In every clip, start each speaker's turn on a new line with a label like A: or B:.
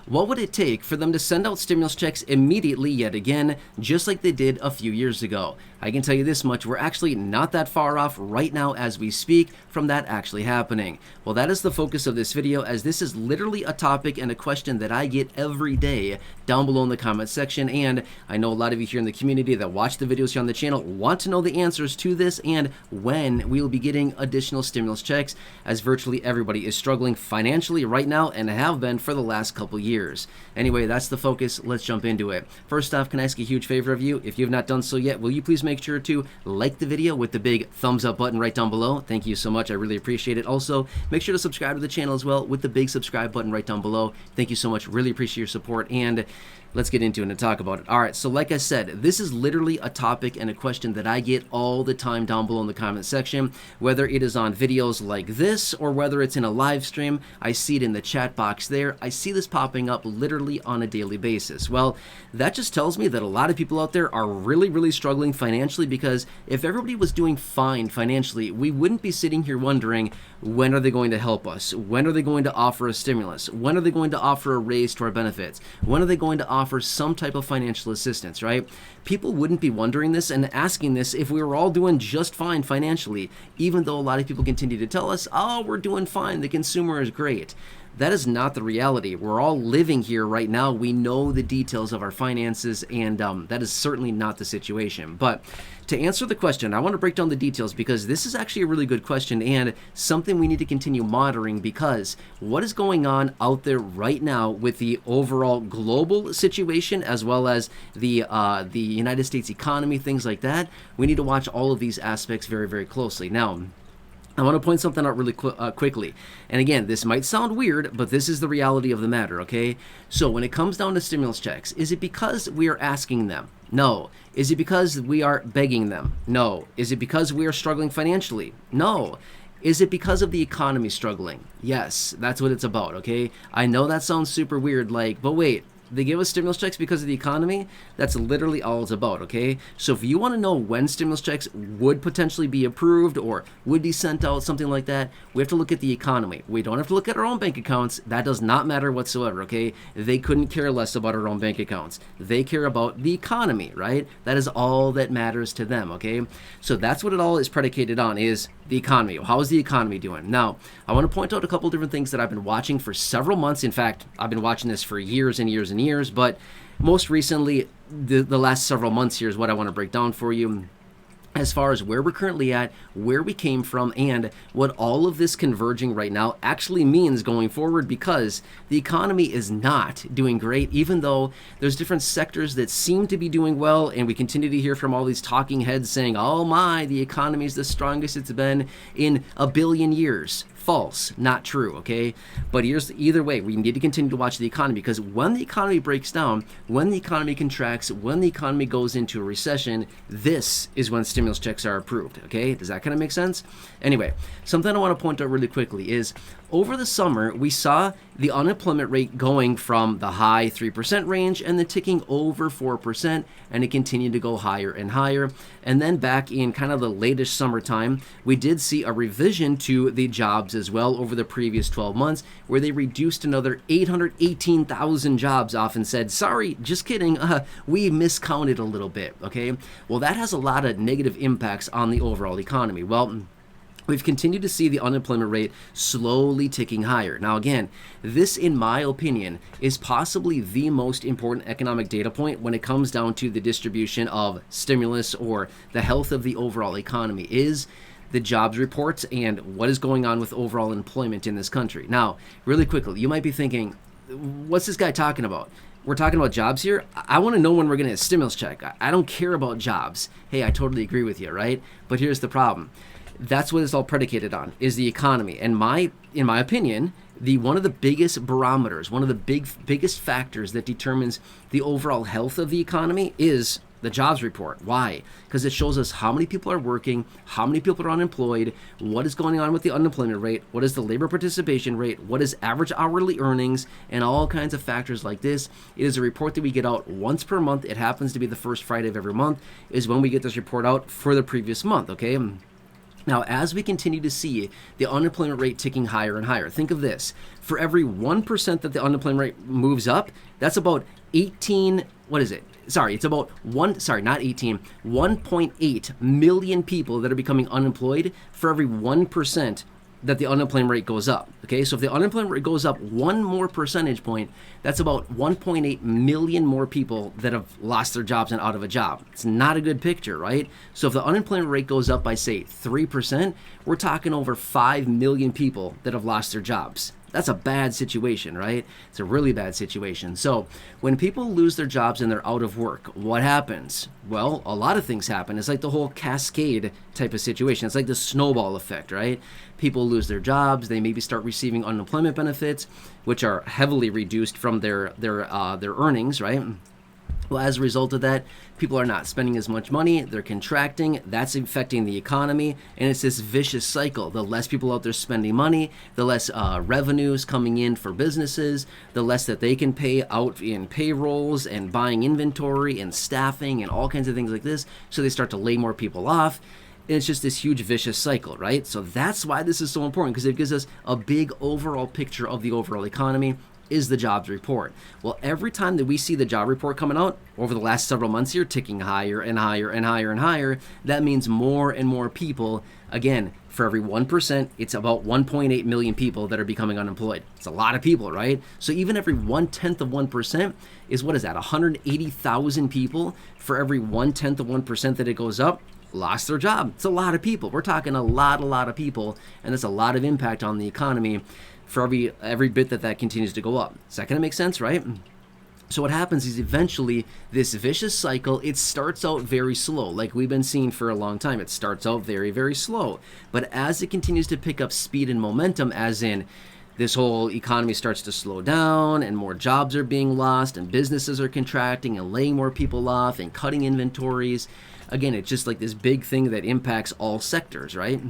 A: What would it take for them to send out stimulus checks immediately yet again, just like they did a few years ago? I can tell you this much, we're actually not that far off right now as we speak from that actually happening. Well, that is the focus of this video, as this is literally a topic and a question that I get every day down below in the comment section, and I know a lot of you here in the community that watch the videos here on the channel want to know the answers to this and when we will be getting additional stimulus checks, as virtually everybody is struggling financially right now and have been for the last couple years. Anyway, that's the focus. Let's jump into it. First off, can I ask a huge favor of you? If you have not done so yet, will you please make sure to like the video with the big thumbs up button right down below? Thank you so much. I really appreciate it. Also, make sure to subscribe to the channel as well with the big subscribe button right down below. Thank you so much. Really appreciate your support, and let's get into it and talk about it. All right, so like I said, this is literally a topic and a question that I get all the time down below in the comment section, whether it is on videos like this or whether it's in a live stream. I see it in the chat box there. I see this popping up literally on a daily basis. Well, that just tells me that a lot of people out there are really struggling financially, because if everybody was doing fine financially, we wouldn't be sitting here wondering, when are they going to help us? When are they going to offer a stimulus? When are they going to offer a raise to our benefits? When are they going to offer some type of financial assistance, right? People wouldn't be wondering this and asking this if we were all doing just fine financially, even though a lot of people continue to tell us, oh, we're doing fine, the consumer is great. That is not the reality. We're all living here right now. We know the details of our finances, and that is certainly not the situation. But to answer the question, I want to break down the details, because this is actually a really good question and something we need to continue monitoring, because what is going on out there right now with the overall global situation, as well as the United States economy, things like that, we need to watch all of these aspects very closely. Now, I want to point something out really quickly. And again, this might sound weird, but this is the reality of the matter, okay? So when it comes down to stimulus checks, is it because we are asking them? No. Is it because we are begging them? No. Is it because we are struggling financially? No. Is it because of the economy struggling? Yes, that's what it's about, okay? I know that sounds super weird, but wait. They give us stimulus checks because of the economy? That's literally all it's about, okay? So if you want to know when stimulus checks would potentially be approved or would be sent out, something like that, we have to look at the economy. We don't have to look at our own bank accounts. That does not matter whatsoever, okay? They couldn't care less about our own bank accounts. They care about the economy, right? That is all that matters to them, okay? So that's what it all is predicated on, is the economy. How is the economy doing? Now, I want to point out a couple different things that I've been watching for several months. In fact, I've been watching this for years and years, but most recently, the last several months here is what I want to break down for you, as far as where we're currently at, where we came from, and what all of this converging right now actually means going forward, because the economy is not doing great, even though there's different sectors that seem to be doing well, and we continue to hear from all these talking heads saying, oh my, the economy is the strongest it's been in a billion years. False, not true, okay? But either way, we need to continue to watch the economy, because when the economy breaks down, when the economy contracts, when the economy goes into a recession, this is when stimulus checks are approved, okay? Does that kind of make sense? Anyway, something I want to point out really quickly is, over the summer, we saw the unemployment rate going from the high 3% range and then ticking over 4%, and it continued to go higher and higher. And then back in kind of the latest summertime, we did see a revision to the jobs as well over the previous 12 months, where they reduced another 818,000 jobs off and said, sorry, just kidding, we miscounted a little bit, okay? Well, that has a lot of negative impacts on the overall economy. Well, we've continued to see the unemployment rate slowly ticking higher. Now again, this, in my opinion, is possibly the most important economic data point when it comes down to the distribution of stimulus or the health of the overall economy, is the jobs reports and what is going on with overall employment in this country. Now, really quickly, you might be thinking, what's this guy talking about? We're talking about jobs here? I want to know when we're getting a stimulus check. I don't care about jobs. Hey, I totally agree with you, right? But here's the problem. That's what it's all predicated on, is the economy. And in my opinion, one of the biggest barometers, one of the biggest factors that determines the overall health of the economy is the jobs report. Why? Because it shows us how many people are working, how many people are unemployed, what is going on with the unemployment rate, what is the labor participation rate, what is average hourly earnings, and all kinds of factors like this. It is a report that we get out once per month. It happens to be the first Friday of every month is when we get this report out for the previous month, okay? Now, as we continue to see the unemployment rate ticking higher and higher, think of this. For every 1% that the unemployment rate moves up, that's about 18, what is it? Sorry, it's about not 18, 1.8 million people that are becoming unemployed for every 1% that the unemployment rate goes up. Okay, so if the unemployment rate goes up one more percentage point, that's about 1.8 million more people that have lost their jobs and out of a job. It's not a good picture, right? So if the unemployment rate goes up by, say, 3%, we're talking over 5 million people that have lost their jobs. That's a bad situation, right? It's a really bad situation. So when people lose their jobs and they're out of work, what happens? Well, a lot of things happen. It's like the whole cascade type of situation. It's like the snowball effect, right? People lose their jobs. They maybe start receiving unemployment benefits, which are heavily reduced from their earnings, right? Well, as a result of that, people are not spending as much money, they're contracting, that's affecting the economy, and it's this vicious cycle. The less people out there spending money, the less revenues coming in for businesses, the less that they can pay out in payrolls and buying inventory and staffing and all kinds of things like this, so they start to lay more people off. And it's just this huge vicious cycle, right? So that's why this is so important, because it gives us a big overall picture of the overall economy. Is the jobs report. Well, every time that we see the job report coming out over the last several months here, ticking higher and higher and higher and higher, that means more and more people. Again, for every 1%, it's about 1.8 million people that are becoming unemployed. It's a lot of people, right? So even every 1/10 of 1% is, what is that, 180,000 people. For every 1/10 of 1% that it goes up, lost their job. It's a lot of people. We're talking a lot of people, and it's a lot of impact on the economy for every bit that continues to go up. Is that going to make sense, right? So what happens is eventually this vicious cycle, it starts out very slow, like we've been seeing for a long time. It starts out very, very slow. But as it continues to pick up speed and momentum, as in this whole economy starts to slow down and more jobs are being lost and businesses are contracting and laying more people off and cutting inventories, again, it's just like this big thing that impacts all sectors, right?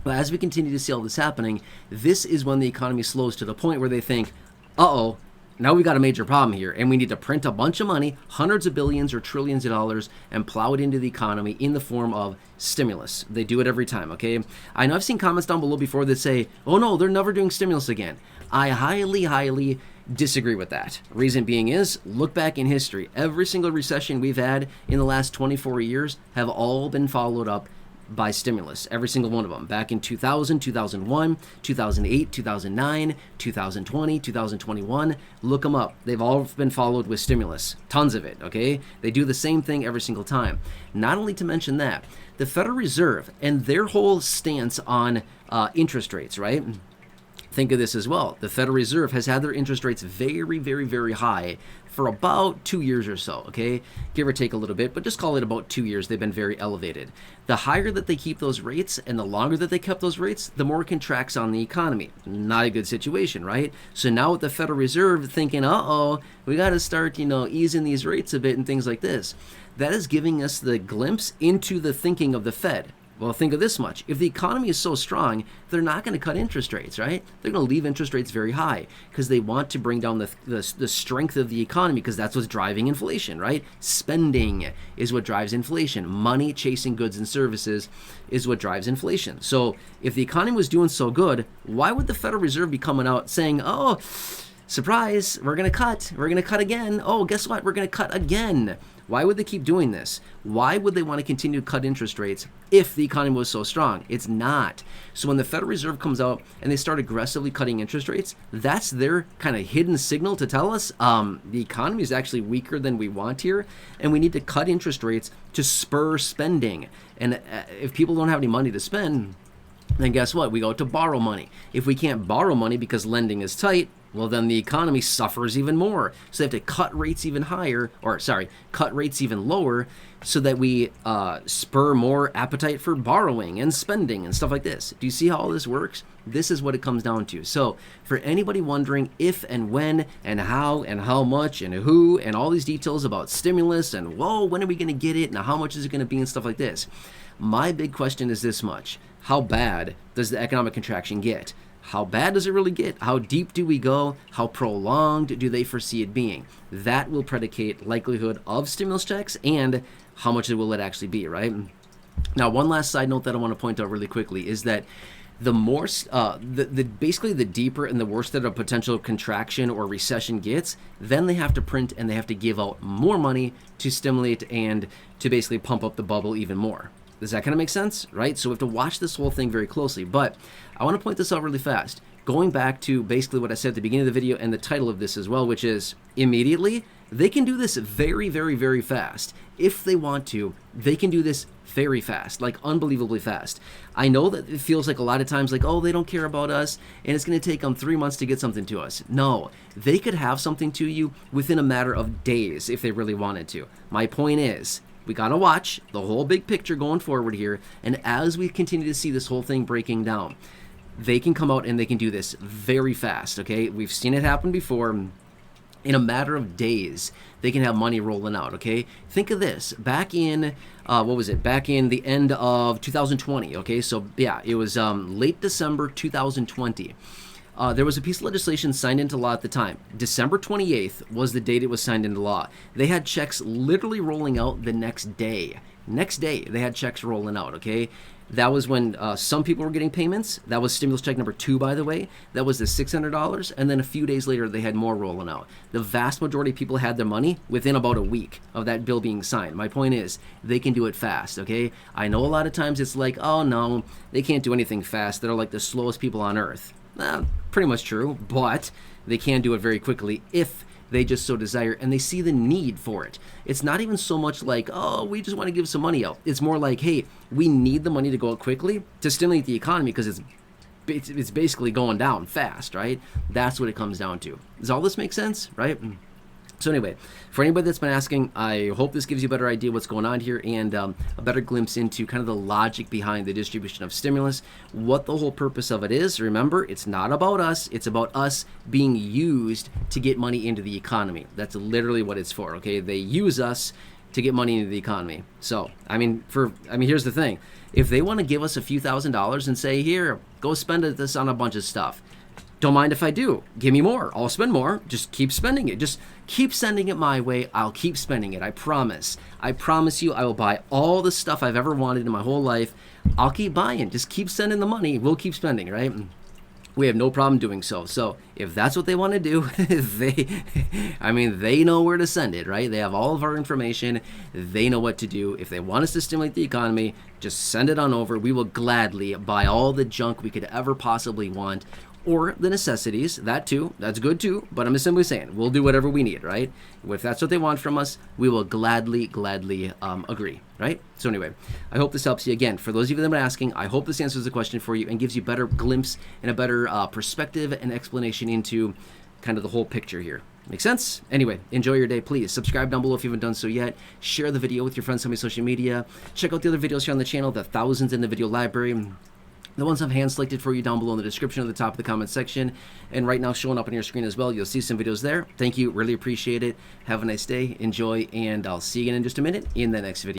A: But as we continue to see all this happening, this is when the economy slows to the point where they think, uh-oh, now we got a major problem here, and we need to print a bunch of money, hundreds of billions or trillions of dollars, and plow it into the economy in the form of stimulus. They do it every time, okay? I know I've seen comments down below before that say, oh no, they're never doing stimulus again. I highly disagree with that. Reason being is, look back in history. Every single recession we've had in the last 24 years have all been followed up by stimulus, every single one of them. Back in 2000, 2001, 2008, 2009, 2020, 2021, look them up. They've all been followed with stimulus. Tons of it, okay? They do the same thing every single time. Not only to mention that, the Federal Reserve and their whole stance on interest rates, right? Think of this as well. The Federal Reserve has had their interest rates very high for about 2 years or so, okay? Give or take a little bit, but just call it about 2 years. They've been very elevated. The higher that they keep those rates and the longer that they kept those rates, the more it contracts on the economy. Not a good situation, right? So now with the Federal Reserve thinking, uh-oh, we got to start, easing these rates a bit and things like this. That is giving us the glimpse into the thinking of the Fed. Well, think of this much. If the economy is so strong, they're not going to cut interest rates, right? They're going to leave interest rates very high because they want to bring down the strength of the economy, because that's what's driving inflation, right? Spending is what drives inflation. Money chasing goods and services is what drives inflation. So if the economy was doing so good, why would the Federal Reserve be coming out saying, oh, surprise, we're going to cut. We're going to cut again. Oh, guess what? We're going to cut again. Why would they keep doing this? Why would they want to continue to cut interest rates if the economy was so strong? It's not. So when the Federal Reserve comes out and they start aggressively cutting interest rates, that's their kind of hidden signal to tell us the economy is actually weaker than we want here, and we need to cut interest rates to spur spending. And if people don't have any money to spend, then guess what? We go to borrow money. If we can't borrow money because lending is tight, well, then the economy suffers even more. So they have to cut rates even higher, cut rates even lower, so that we spur more appetite for borrowing and spending and stuff like this. Do you see how all this works? This is what it comes down to. So for anybody wondering if and when and how much and who and all these details about stimulus and, whoa, when are we going to get it and how much is it going to be and stuff like this, my big question is this much. How bad does the economic contraction get? How bad does it really get? How deep do we go? How prolonged do they foresee it being? That will predicate likelihood of stimulus checks and how much will it actually be, right? Now, one last side note that I want to point out really quickly is that the more, basically the deeper and the worse that a potential contraction or recession gets, then they have to print and they have to give out more money to stimulate and to basically pump up the bubble even more. Does that kind of make sense, right? So we have to watch this whole thing very closely. But I want to point this out really fast. Going back to basically what I said at the beginning of the video and the title of this as well, which is immediately, they can do this very, very, very fast. If they want to, they can do this very fast, like unbelievably fast. I know that it feels like a lot of times like, oh, they don't care about us and it's going to take them 3 months to get something to us. No, they could have something to you within a matter of days if they really wanted to. My point is, we got to watch the whole big picture going forward here. And as we continue to see this whole thing breaking down, they can come out and they can do this very fast, okay? We've seen it happen before. In a matter of days, they can have money rolling out, okay? Think of this. Back in, Back in the end of 2020, okay? So, yeah, it was late December 2020. There was a piece of legislation signed into law at the time. December 28th was the date it was signed into law. They had checks literally rolling out the next day. Next day, they had checks rolling out, okay? That was when some people were getting payments. That was stimulus check number 2, by the way. That was the $600. And then a few days later, they had more rolling out. The vast majority of people had their money within about a week of that bill being signed. My point is, they can do it fast, okay? I know a lot of times it's like, oh, no, they can't do anything fast. They're like the slowest people on earth. Pretty much true, but they can do it very quickly if they just so desire and they see the need for it. It's not even so much like, oh, we just want to give some money out. It's more like, hey, we need the money to go out quickly to stimulate the economy because it's basically going down fast, right? That's what it comes down to. Does all this make sense, right? So anyway, for anybody that's been asking, I hope this gives you a better idea what's going on here and a better glimpse into kind of the logic behind the distribution of stimulus, what the whole purpose of it is. Remember, it's not about us. It's about us being used to get money into the economy. That's literally what it's for, okay? They use us to get money into the economy. So, here's the thing. If they want to give us a few $1,000s and say, here, go spend this on a bunch of stuff, don't mind if I do. Give me more. I'll spend more. Just keep spending it. Just keep sending it my way. I'll keep spending it. I promise. I promise you I will buy all the stuff I've ever wanted in my whole life. I'll keep buying. Just keep sending the money. We'll keep spending, right? We have no problem doing so. So if that's what they want to do, they know where to send it, right? They have all of our information. They know what to do. If they want us to stimulate the economy, just send it on over. We will gladly buy all the junk we could ever possibly want, or the necessities, that too, that's good too, but I'm just simply saying, we'll do whatever we need, right? If that's what they want from us, we will gladly agree, right? So anyway, I hope this helps you. Again, for those of you that are asking, I hope this answers the question for you and gives you a better glimpse and a better perspective and explanation into kind of the whole picture here. Make sense? Anyway, enjoy your day. Please subscribe down below if you haven't done so yet. Share the video with your friends on my social media. Check out the other videos here on the channel, the thousands in the video library. The ones I've hand selected for you down below in the description at the top of the comment section. And right now showing up on your screen as well. You'll see some videos there. Thank you. Really appreciate it. Have a nice day. Enjoy. And I'll see you again in just a minute in the next video.